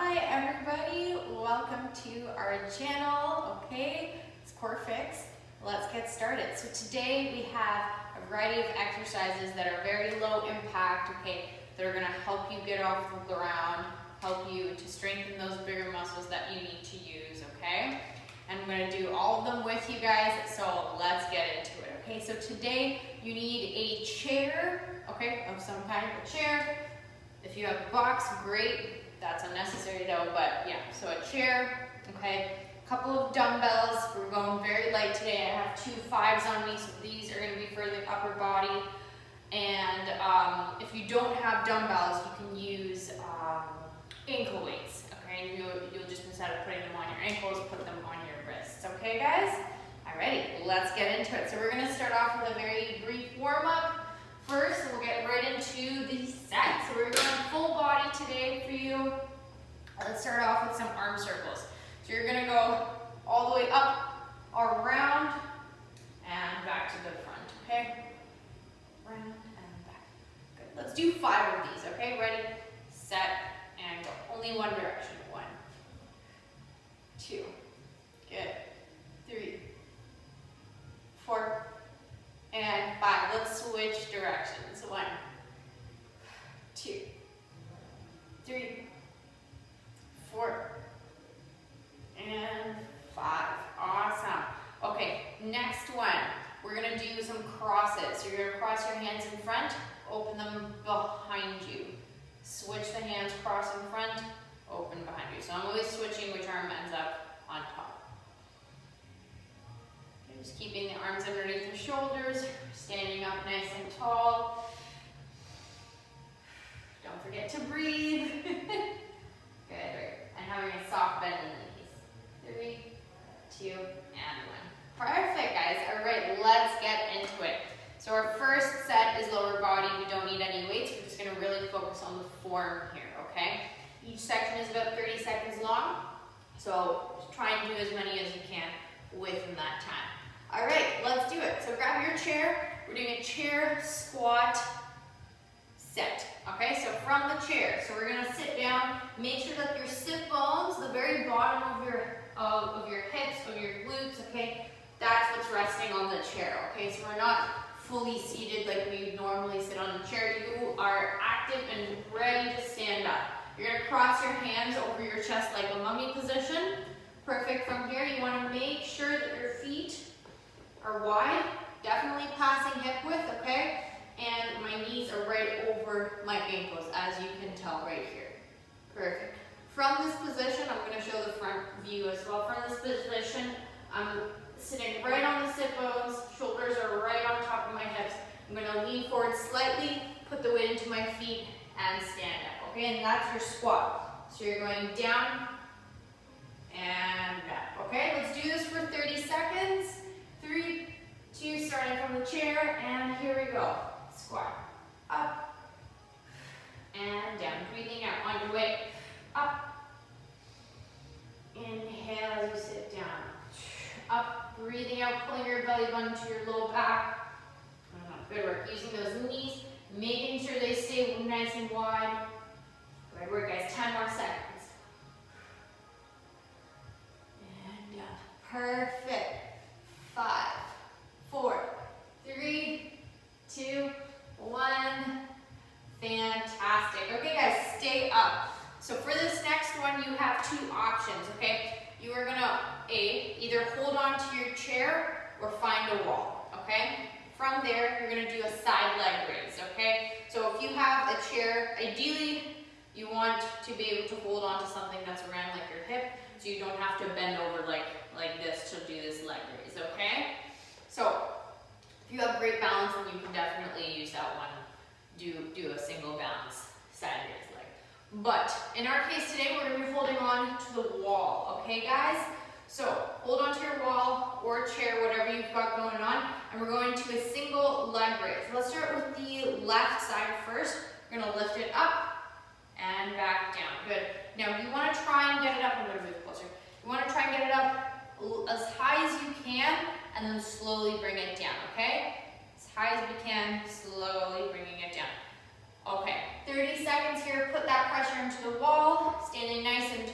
Hi everybody, welcome to our channel. Okay, it's Core Fix. Let's get started. So today we have a variety of exercises that are very low impact, okay, that are going to help you get off the ground, help you to strengthen those bigger muscles that you need to use, okay? And I'm going to do all of them with you guys, so let's get into it, okay? So today you need a chair, okay, of some kind, a chair. If you have a box, great. That's unnecessary though, but yeah, so a chair, okay. A couple of dumbbells. We're going very light today. I have 2 5s on me, so these are going to be for the upper body. And if you don't have dumbbells, you can use ankle weights, okay. You'll just, instead of putting them on your ankles, put them on your wrists, okay guys? Alrighty, let's get into it. So we're going to start off with a very brief warm-up. First, we'll get right into the set. So we're going full body today for you. Let's start off with some arm circles. So you're going to go all the way up, around, and back to the front, okay? Round and back. Good. Let's do 5 of these, okay? Ready, set, and go. Only one direction. 1, 2, good, 3, 4, and 5. Let's switch directions. 1, 2, 3, 4, and 5. Awesome. Okay, next one. We're going to do some crosses. So you're going to cross your hands in front, open them behind you. Switch the hands, cross in front, open behind you. So I'm always switching which arm ends up on top. Just keeping the arms underneath the shoulders, standing up nice and tall. Don't forget to breathe. Good, right. And having a soft bend in the knees. 3, 2, and 1. Perfect, guys. All right, let's get into it. So our first set is lower body. We don't need any weights. We're just going to really focus on the form here, okay? Each section is about 30 seconds long. So try and do as many as you can within that time. All right, let's do it. So grab your chair. We're doing a chair squat set. Okay, so from the chair. So we're gonna sit down. Make sure that your sit bones, the very bottom of your hips, of your glutes, okay, that's what's resting on the chair. Okay, so we're not fully seated like we normally sit on the chair. You are active and ready to stand up. You're gonna cross your hands over your chest like a mummy position. Perfect. From here, you want to make sure that your feet are wide, definitely passing hip width, okay? And my knees are right over my ankles, as you can tell right here. Perfect. From this position, I'm going to show the front view as well. From this position, I'm sitting right on the sit bones, shoulders are right on top of my hips. I'm going to lean forward slightly, put the weight into my feet, and stand up, okay? And that's your squat. So you're going down and back, okay? Let's do this for 30 seconds. 3, 2, starting from the chair, and here we go. Squat, up, and down. Breathing out on your way, up. Inhale as you sit down. Up, breathing out, pulling your belly button to your low back. Good work. Using those knees, making sure they stay nice and wide. Good work, guys. 10 more seconds. And down. Perfect. 5, 4, 3, 2, 1. Fantastic. Okay, guys, stay up. So for this next one, you have 2 options, okay? You are gonna either hold on to your chair or find a wall, okay? From there, you're gonna do a side leg raise, okay? So if you have a chair, ideally, you want to be able to hold on to something that's around like your hip, so you don't have to bend over like this to do this leg raise, okay? So if you have great balance, then you can definitely use that one. Do a single balance side raise leg. But in our case today, we're going to be holding on to the wall, okay guys? So hold on to your wall or chair, whatever you've got going on, and we're going to a single leg raise. Let's start with the left side first. We're going to lift it up and back down. Good. Now you want to try and get it up. I'm going to move closer. You want to try and get it up as high as you can, and then slowly bring it down, okay? As high as we can, slowly bringing it down. Okay, 30 seconds here, put that pressure into the wall, standing nice and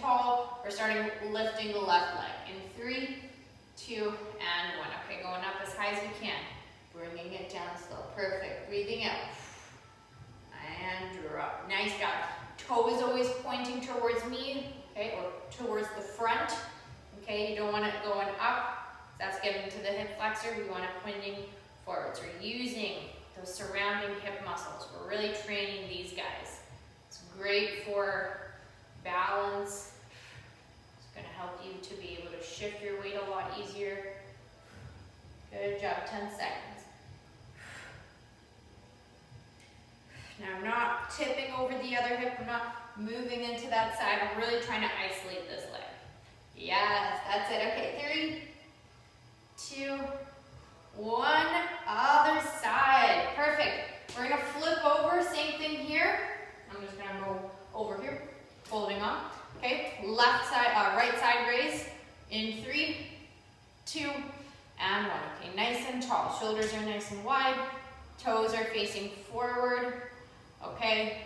tall. We're starting lifting the left leg. In 3, 2, and 1. Okay, going up as high as you can. Bringing it down slow. Perfect. Breathing out. And drop. Nice job. Toe is always pointing towards me, okay, or towards the front. Okay, you don't want it going up. That's getting to the hip flexor. We want it pointing forwards. We're using those surrounding hip muscles. We're really training these guys. It's great for balance. It's going to help you to be able to shift your weight a lot easier. Good job, 10 seconds. Now I'm not tipping over the other hip. I'm not moving into that side. I'm really trying to isolate this leg. Yes, that's it. Okay, 3, 2, 1. Other side. Perfect. We're going to flip over. Same thing here. I'm just going to go over here, holding on. Okay, left side, right side raise. In 3, 2, and 1. Okay, nice and tall. Shoulders are nice and wide. Toes are facing forward. Okay,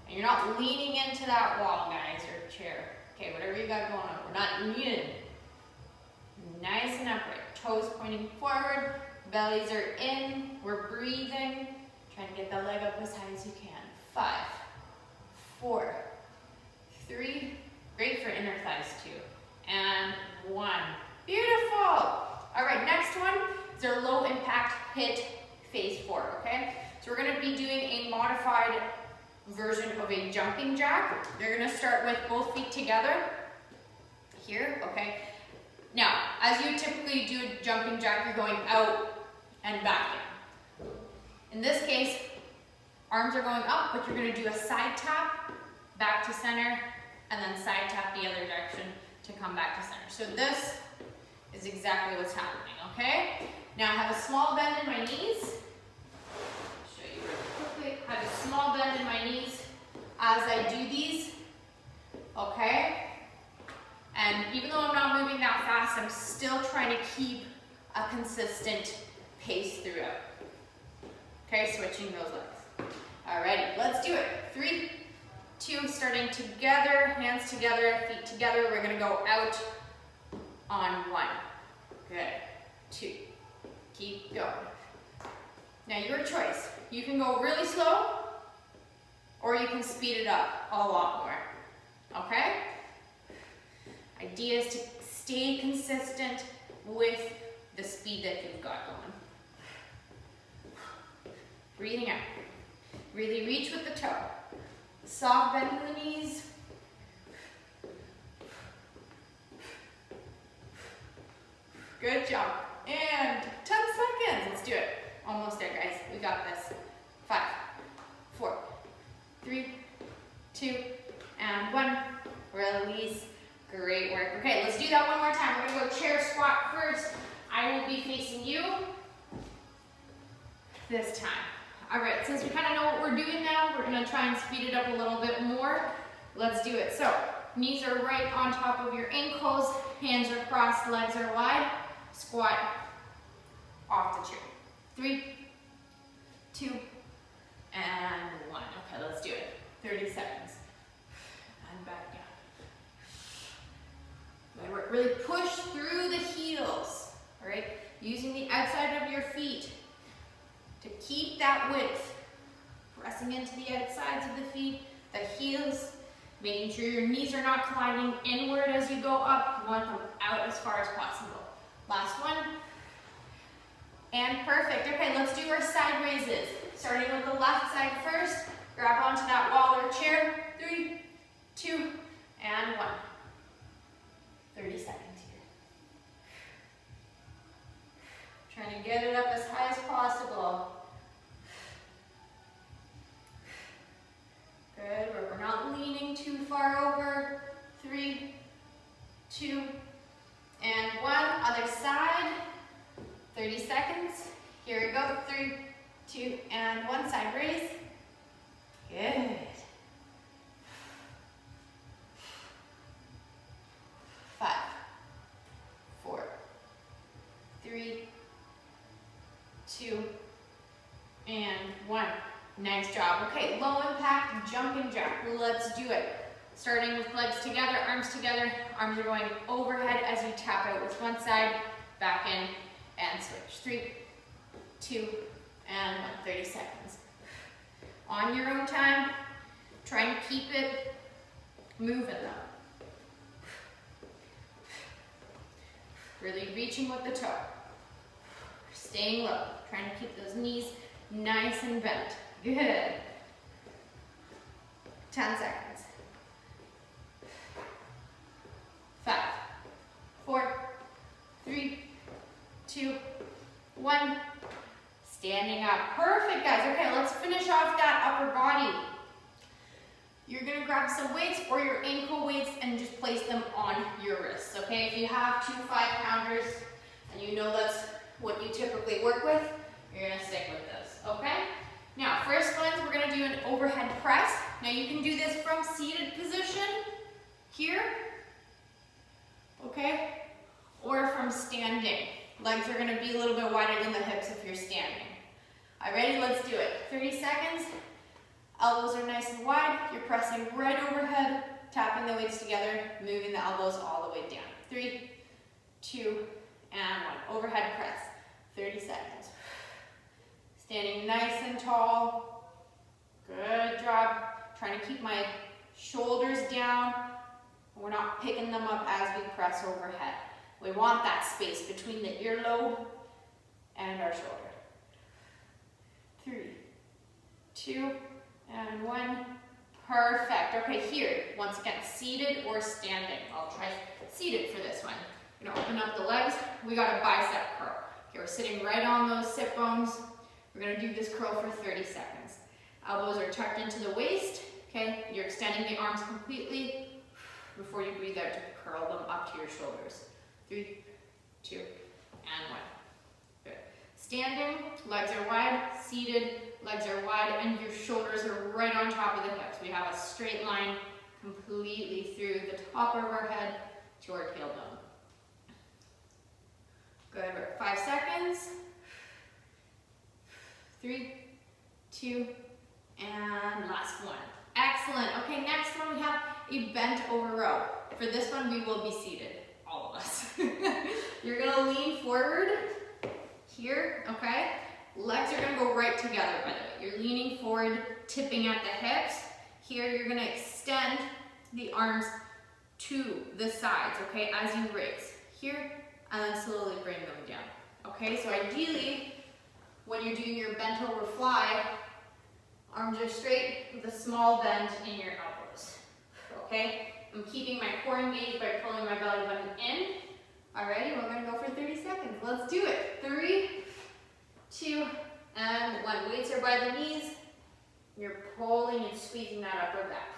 and you're not leaning into that wall, guys, or chair. Okay, whatever you got going on, we're not leaning. Nice and upright. Toes pointing forward, bellies are in, we're breathing. Trying to get the leg up as high as you can. 5, 4, 3, great for inner thighs too. And 1. Beautiful. All right, next one is our low impact hit face forward, okay? So we're gonna be doing a modified version of a jumping jack. You're gonna start with both feet together here, okay? Now, as you typically do a jumping jack, you're going out and back in. In this case, arms are going up, but you're gonna do a side tap, back to center, and then side tap the other direction to come back to center. So this is exactly what's happening, okay? Now I have a small bend in my knees. Show you really quickly. I have a small bend in my knees as I do these, okay? And even though I'm not moving that fast, I'm still trying to keep a consistent pace throughout. Okay, switching those legs. Alrighty, let's do it. 3, 2, starting together, hands together, feet together. We're gonna go out on 1. Good. 2. Keep going. Now your choice. You can go really slow, or you can speed it up a lot more. Okay? Idea is to stay consistent with the speed that you've got going. Breathing out. Really reach with the toe. Soft bend in the knees. Good job. And 10 seconds. Let's do it. Almost there, guys. We got this. 5, 4, 3, 2, and 1. Release. Great work. Okay, let's do that one more time. We're going to go chair squat first. I will be facing you this time. All right, since we kind of know what we're doing now, we're going to try and speed it up a little bit more. Let's do it. So, knees are right on top of your ankles, hands are crossed, legs are wide. Squat off the chair. 3, 2, and 1. Okay, let's do it. 30 seconds. And back down. Good. Really push through the heels, all right? Using the outside of your feet to keep that width. Pressing into the outsides of the feet, the heels, making sure your knees are not climbing inward as you go up. You want them out as far as possible. Last one. And perfect. Okay, let's do our side raises. Starting with the left side first. Grab onto that wall or chair. 3, 2, and 1. 30 seconds here. Trying to get it up as high as possible. Good, we're not leaning too far over. 3, 2, and 1. Other side. 30 seconds. Here we go. 3, 2, and 1. Side raise. Good. 5, 4, 3, 2, and 1. Nice job. Okay, low impact jumping jack. Let's do it. Starting with legs together, arms are going overhead as you tap out with one side, back in, and switch. 3, 2, and 1, 30 seconds. On your own time, try and keep it moving though. Really reaching with the toe. Staying low, trying to keep those knees nice and bent. Good. 10 seconds. 5, 4, 3, 2, 1. Standing up. Perfect, guys. Okay, let's finish off that upper body. You're gonna grab some weights or your ankle weights and just place them on your wrists, okay? If you have 2 5-pounders and you know that's what you typically work with, you're gonna stick with this, okay? Now, first ones, we're gonna do an overhead press. Now you can do this from seated position, here, okay? Or from standing. Legs are gonna be a little bit wider than the hips if you're standing. All right, ready? Let's do it. 30 seconds. Elbows are nice and wide. You're pressing right overhead, tapping the weights together, moving the elbows all the way down. 3, 2, and 1. Overhead press. 30 seconds. Standing nice and tall. Good job. Trying to keep my shoulders down. We're not picking them up as we press overhead. We want that space between the earlobe and our shoulder. 3, 2, and 1. Perfect. Okay, here, once again, seated or standing. I'll try seated for this one. We're gonna open up the legs. We got a bicep curl. Okay, we're sitting right on those sit bones. We're gonna do this curl for 30 seconds. Elbows are tucked into the waist. Okay, you're extending the arms completely before you breathe out to curl them up to your shoulders. 3, 2, and 1. Good. Standing, legs are wide. Seated, legs are wide, and your shoulders are right on top of the hips. We have a straight line completely through the top of our head to our tailbone. Good. We're at 5 seconds. 3, 2, and last one. Excellent. Okay, next one we have a bent over row. For this one, we will be seated, all of us. You're gonna lean forward here, okay? Legs are gonna go right together, by the way. You're leaning forward, tipping at the hips. Here, you're gonna extend the arms to the sides, okay, as you raise. Here, and then slowly bring them down. Okay, so ideally, when you're doing your bent over fly, arms are straight with a small bend in your elbows. Okay, I'm keeping my core engaged by pulling my belly button in. Alrighty, we're gonna go for 30 seconds. Let's do it. 3, 2, and 1. Weights are by the knees. You're pulling and squeezing that upper back.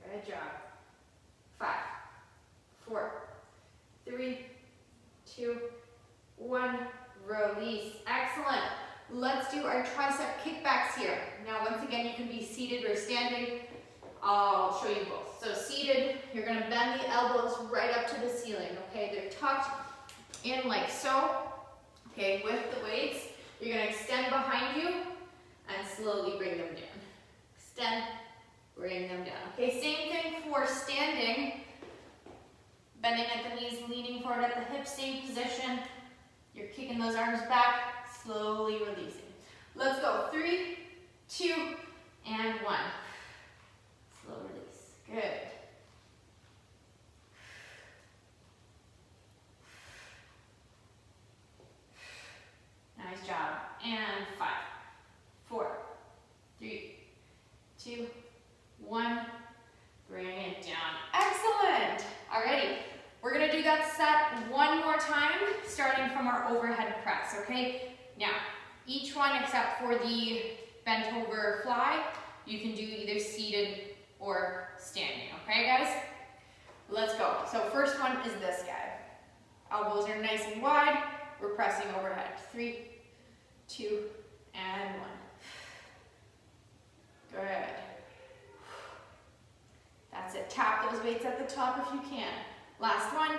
Good job. 5, 4, 3, 2, 1. Release. Excellent. Let's do our tricep kickbacks here. Now, once again, you can be seated or standing. I'll show you both. So seated, you're going to bend the elbows right up to the ceiling. Okay, they're tucked in like so. Okay, with the weights, you're going to extend behind you and slowly bring them down. Extend, bring them down. Okay, same thing for standing. Bending at the knees, leaning forward at the hips, same position. You're kicking those arms back, slowly releasing. Let's go. 3, 2, and 1. Slow release. Good. Nice job. And 5, 4, 3, 2, 1. Bring it down. Excellent. Alrighty. We're going to do that set one more time, starting from our overhead press, okay? Now, each one except for the bent over fly, you can do either seated or standing, okay guys? Let's go. So first one is this guy. Elbows are nice and wide. We're pressing overhead. 3, 2, and 1. Good. That's it. Tap those weights at the top if you can. Last one.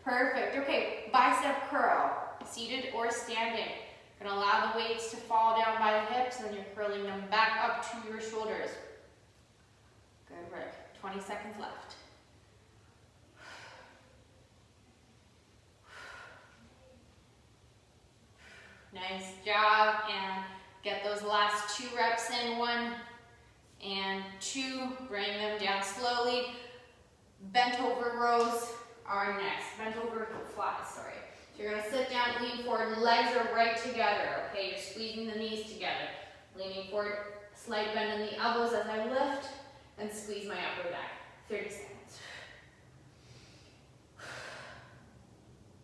Perfect. Okay, bicep curl. seated or standing. You're gonna allow the weights to fall down by the hips, and then you're curling them back up to your shoulders. Good work. 20 seconds left. Nice job, and get those last 2 reps in. 1 and 2. Bring them down slowly. Bent over rows are next. Bent over flies, sorry. So you're gonna sit down, lean forward, legs are right together, okay? You're squeezing the knees together. Leaning forward, slight bend in the elbows as I lift, and squeeze my upper back. 30 seconds.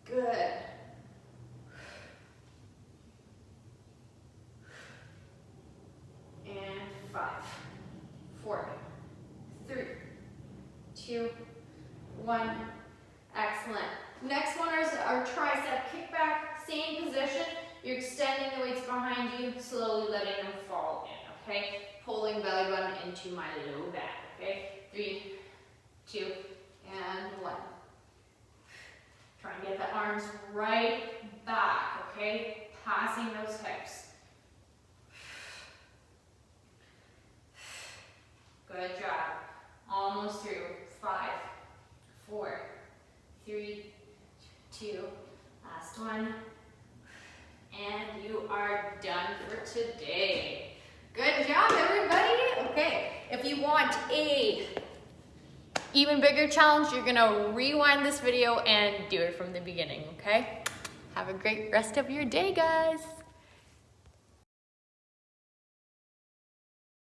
Good. And 5, 4, 3, 2, 1. Excellent. Next one is our tricep kickback. Same position. You're extending the weights behind you, slowly letting them fall in, okay? Pulling belly button into my low back, okay? 3, 2, and 1. Try and get the arms right back, okay? Passing those hips. Good job. Almost through. 5, 4, 3, 2, last one. And you are done for today. Good job, everybody. Okay, if you want a even bigger challenge, you're gonna rewind this video and do it from the beginning, okay? Have a great rest of your day, guys.